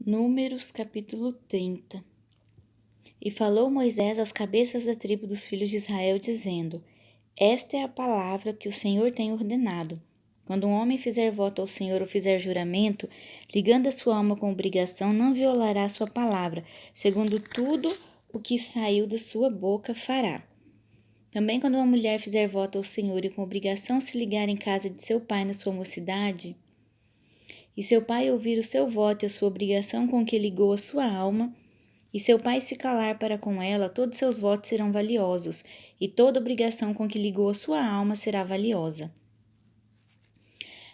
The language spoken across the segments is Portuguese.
Números capítulo 30. E falou Moisés aos cabeças da tribo dos filhos de Israel, dizendo: Esta é a palavra que o Senhor tem ordenado. Quando um homem fizer voto ao Senhor ou fizer juramento, ligando a sua alma com obrigação, não violará a sua palavra, segundo tudo o que saiu da sua boca fará. Também quando uma mulher fizer voto ao Senhor e com obrigação se ligar em casa de seu pai na sua mocidade, e seu pai ouvir o seu voto e a sua obrigação com que ligou a sua alma, e seu pai se calar para com ela, todos seus votos serão valiosos, e toda obrigação com que ligou a sua alma será valiosa.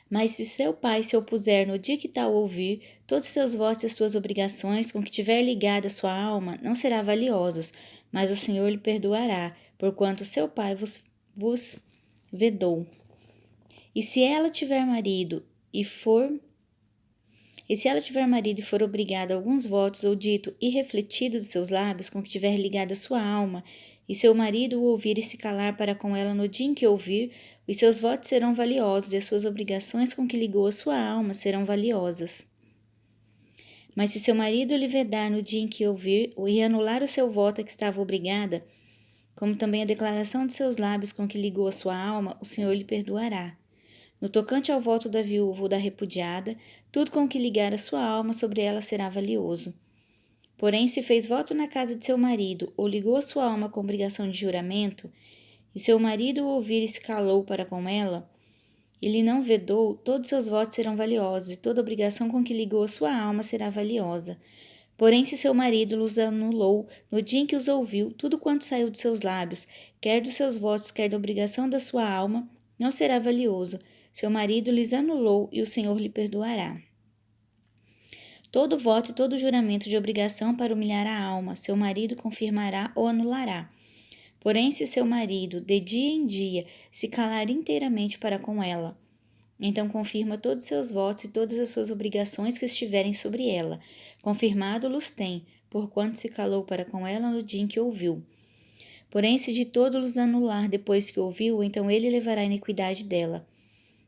Mas se seu pai se opuser no dia que tal ouvir, todos seus votos e as suas obrigações com que tiver ligada a sua alma não serão valiosos, mas o Senhor lhe perdoará, porquanto seu pai vos vedou. E se ela tiver marido e for obrigada a alguns votos ou dito e refletido dos seus lábios com que tiver ligada a sua alma, e seu marido o ouvir e se calar para com ela no dia em que ouvir, os seus votos serão valiosos e as suas obrigações com que ligou a sua alma serão valiosas. Mas se seu marido lhe vedar no dia em que ouvir e anular o seu voto a que estava obrigada, como também a declaração de seus lábios com que ligou a sua alma, o Senhor lhe perdoará. No tocante ao voto da viúva ou da repudiada, tudo com que ligar a sua alma sobre ela será valioso. Porém, se fez voto na casa de seu marido ou ligou a sua alma com obrigação de juramento, e seu marido o ouvir e se calou para com ela, e lhe não vedou, todos seus votos serão valiosos, e toda obrigação com que ligou a sua alma será valiosa. Porém, se seu marido os anulou no dia em que os ouviu, tudo quanto saiu de seus lábios, quer dos seus votos, quer da obrigação da sua alma, não será valioso. Seu marido lhes anulou e o Senhor lhe perdoará. Todo voto e todo juramento de obrigação para humilhar a alma, seu marido confirmará ou anulará. Porém, se seu marido, de dia em dia, se calar inteiramente para com ela, então confirma todos seus votos e todas as suas obrigações que estiverem sobre ela. Confirmado-los tem, porquanto se calou para com ela no dia em que ouviu. Porém, se de todo los anular depois que ouviu, então ele levará a iniquidade dela.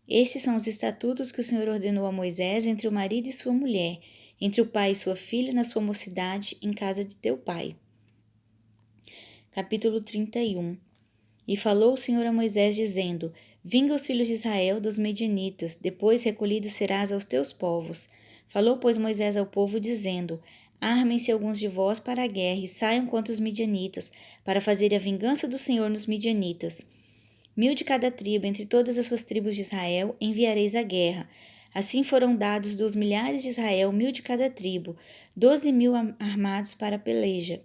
Estes são os estatutos que o Senhor ordenou a Moisés entre o marido e sua mulher, entre o pai e sua filha na sua mocidade, em casa de teu pai. Capítulo 31. E falou o Senhor a Moisés, dizendo: Vinga os filhos de Israel dos medianitas, depois recolhido serás aos teus povos. Falou, pois, Moisés ao povo, dizendo: Armem-se alguns de vós para a guerra e saiam contra os midianitas, para fazer a vingança do Senhor nos midianitas. 1000 de cada tribo, entre todas as suas tribos de Israel, enviareis à guerra. Assim foram dados dos milhares de Israel 1000 de cada tribo, 12.000 armados para a peleja.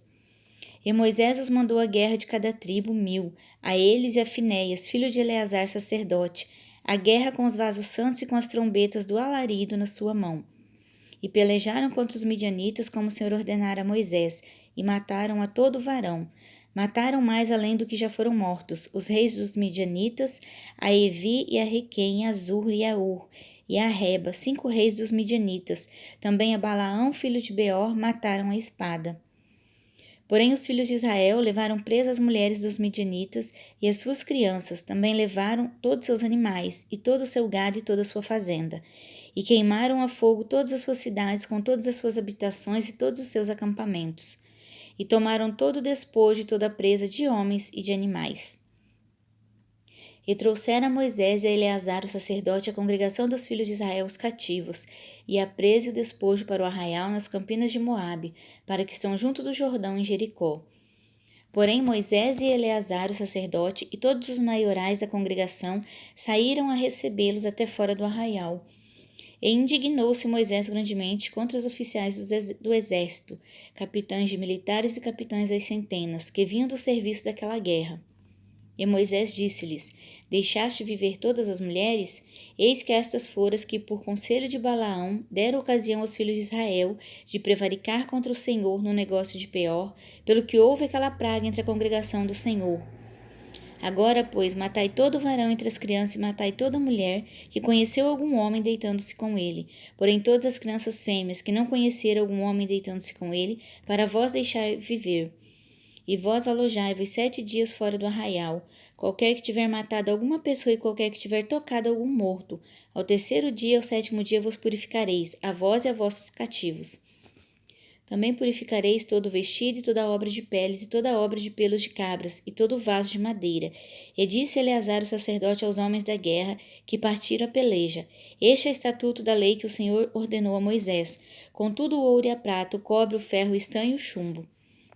E Moisés os mandou à guerra de cada tribo 1000, a eles e a Finéias, filho de Eleazar, sacerdote, a guerra com os vasos santos e com as trombetas do alarido na sua mão. E pelejaram contra os midianitas como o Senhor ordenara a Moisés, e mataram a todo varão. Mataram mais além do que já foram mortos, os reis dos midianitas, a Evi e a Requem, a Zur e a Ur, e a Reba, 5 reis dos midianitas. Também a Balaão, filho de Beor, mataram a espada. Porém os filhos de Israel levaram presas as mulheres dos midianitas e as suas crianças, também levaram todos seus animais, e todo o seu gado e toda a sua fazenda. E queimaram a fogo todas as suas cidades, com todas as suas habitações e todos os seus acampamentos. E tomaram todo o despojo e toda a presa de homens e de animais. E trouxeram a Moisés e a Eleazar, o sacerdote, a congregação dos filhos de Israel, os cativos, e a presa e o despojo para o arraial nas campinas de Moabe, para que estão junto do Jordão em Jericó. Porém Moisés e Eleazar, o sacerdote, e todos os maiorais da congregação saíram a recebê-los até fora do arraial. E indignou-se Moisés grandemente contra os oficiais do exército, capitães de militares e capitães das centenas, que vinham do serviço daquela guerra. E Moisés disse-lhes: Deixaste viver todas as mulheres? Eis que estas foram as que, por conselho de Balaão, deram ocasião aos filhos de Israel de prevaricar contra o Senhor no negócio de Peor, pelo que houve aquela praga entre a congregação do Senhor. Agora, pois, matai todo varão entre as crianças e matai toda mulher que conheceu algum homem deitando-se com ele. Porém, todas as crianças fêmeas que não conheceram algum homem deitando-se com ele, para vós deixai viver. E vós alojai-vos 7 dias fora do arraial, qualquer que tiver matado alguma pessoa e qualquer que tiver tocado algum morto. Ao 3º dia e ao 7º dia vos purificareis, a vós e a vossos cativos. Também purificareis todo o vestido e toda a obra de peles e toda a obra de pelos de cabras e todo o vaso de madeira. E disse Eleazar o sacerdote aos homens da guerra que partiram a peleja: Este é o estatuto da lei que o Senhor ordenou a Moisés. Contudo o ouro e a prata, o cobre, o ferro, o estanho e o chumbo.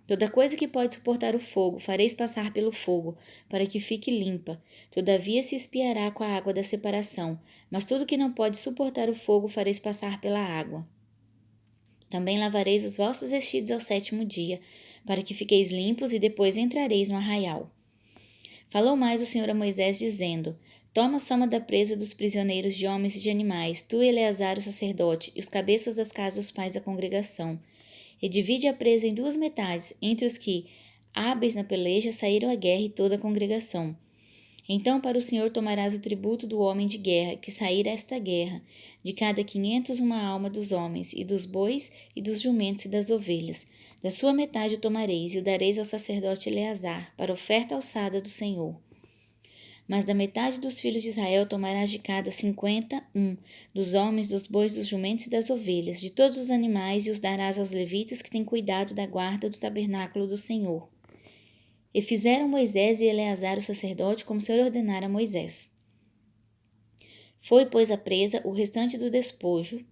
Toda coisa que pode suportar o fogo, fareis passar pelo fogo, para que fique limpa. Todavia se espiará com a água da separação, mas tudo que não pode suportar o fogo, fareis passar pela água. Também lavareis os vossos vestidos ao 7º dia, para que fiqueis limpos, e depois entrareis no arraial. Falou mais o Senhor a Moisés, dizendo: Toma a soma da presa dos prisioneiros de homens e de animais, tu e Eleazar o sacerdote, e os cabeças das casas dos pais da congregação, e divide a presa em 2 metades, entre os que, hábeis na peleja, saíram à guerra e toda a congregação. Então para o Senhor tomarás o tributo do homem de guerra, que sair a esta guerra, de cada 500 uma alma dos homens, e dos bois, e dos jumentos e das ovelhas. Da sua metade o tomareis, e o dareis ao sacerdote Eleazar, para oferta alçada do Senhor. Mas da metade dos filhos de Israel tomarás de cada 50 dos homens, dos bois, dos jumentos e das ovelhas, de todos os animais, e os darás aos levitas que têm cuidado da guarda do tabernáculo do Senhor. E fizeram Moisés e Eleazar o sacerdote como o Senhor ordenara a Moisés. Foi, pois, a presa o restante do despojo,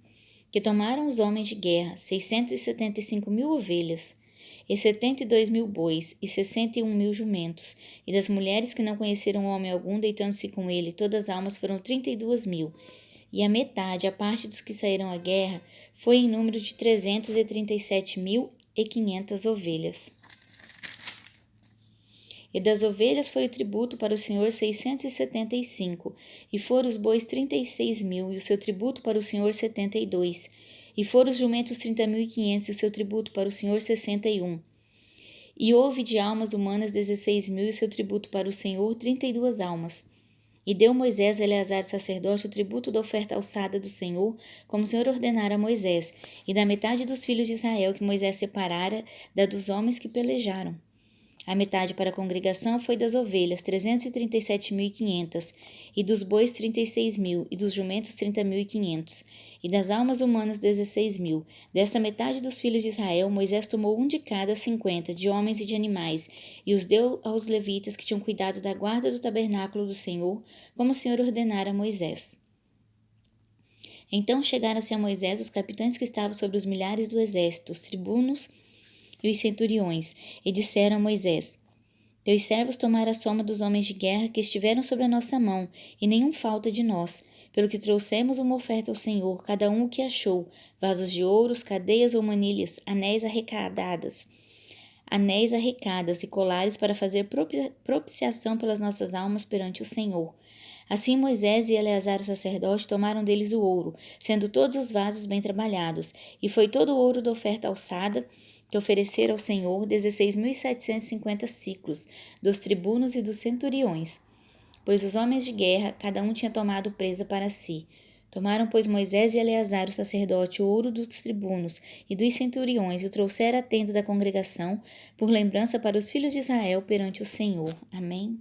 que tomaram os homens de guerra, 675.000 ovelhas, e 72.000 bois, e 61.000 jumentos, e das mulheres que não conheceram homem algum, deitando-se com ele, todas as almas foram 32.000, e a metade, a parte dos que saíram à guerra, foi em número de 337.500 ovelhas. E das ovelhas foi o tributo para o Senhor 675, e foram os bois 36.000, e o seu tributo para o Senhor 72, e foram os jumentos 30.500, e o seu tributo para o Senhor 61. E houve de almas humanas 16.000, e o seu tributo para o Senhor 32 almas. E deu Moisés a Eleazar sacerdote o tributo da oferta alçada do Senhor, como o Senhor ordenara a Moisés, e da metade dos filhos de Israel que Moisés separara, da dos homens que pelejaram. A metade para a congregação foi das ovelhas, 337.500, e dos bois 36.000, e dos jumentos 30.500, e das almas humanas 16.000. Dessa metade dos filhos de Israel, Moisés tomou de cada 50, de homens e de animais, e os deu aos levitas que tinham cuidado da guarda do tabernáculo do Senhor, como o Senhor ordenara a Moisés. Então chegaram-se a Moisés os capitães que estavam sobre os milhares do exército, os tribunos e os centuriões, e disseram a Moisés: Teus servos tomaram a soma dos homens de guerra que estiveram sobre a nossa mão, e nenhum falta de nós, pelo que trouxemos uma oferta ao Senhor, cada um o que achou, vasos de ouros, cadeias ou manilhas, anéis arrecadadas e colares para fazer propiciação pelas nossas almas perante o Senhor. Assim Moisés e Eleazar o sacerdote tomaram deles o ouro, sendo todos os vasos bem trabalhados, e foi todo o ouro da oferta alçada que ofereceram ao Senhor 16.750 siclos, dos tribunos e dos centuriões, pois os homens de guerra, cada um tinha tomado presa para si. Tomaram, pois, Moisés e Eleazar o sacerdote o ouro dos tribunos e dos centuriões, e o trouxeram à tenda da congregação, por lembrança para os filhos de Israel perante o Senhor. Amém.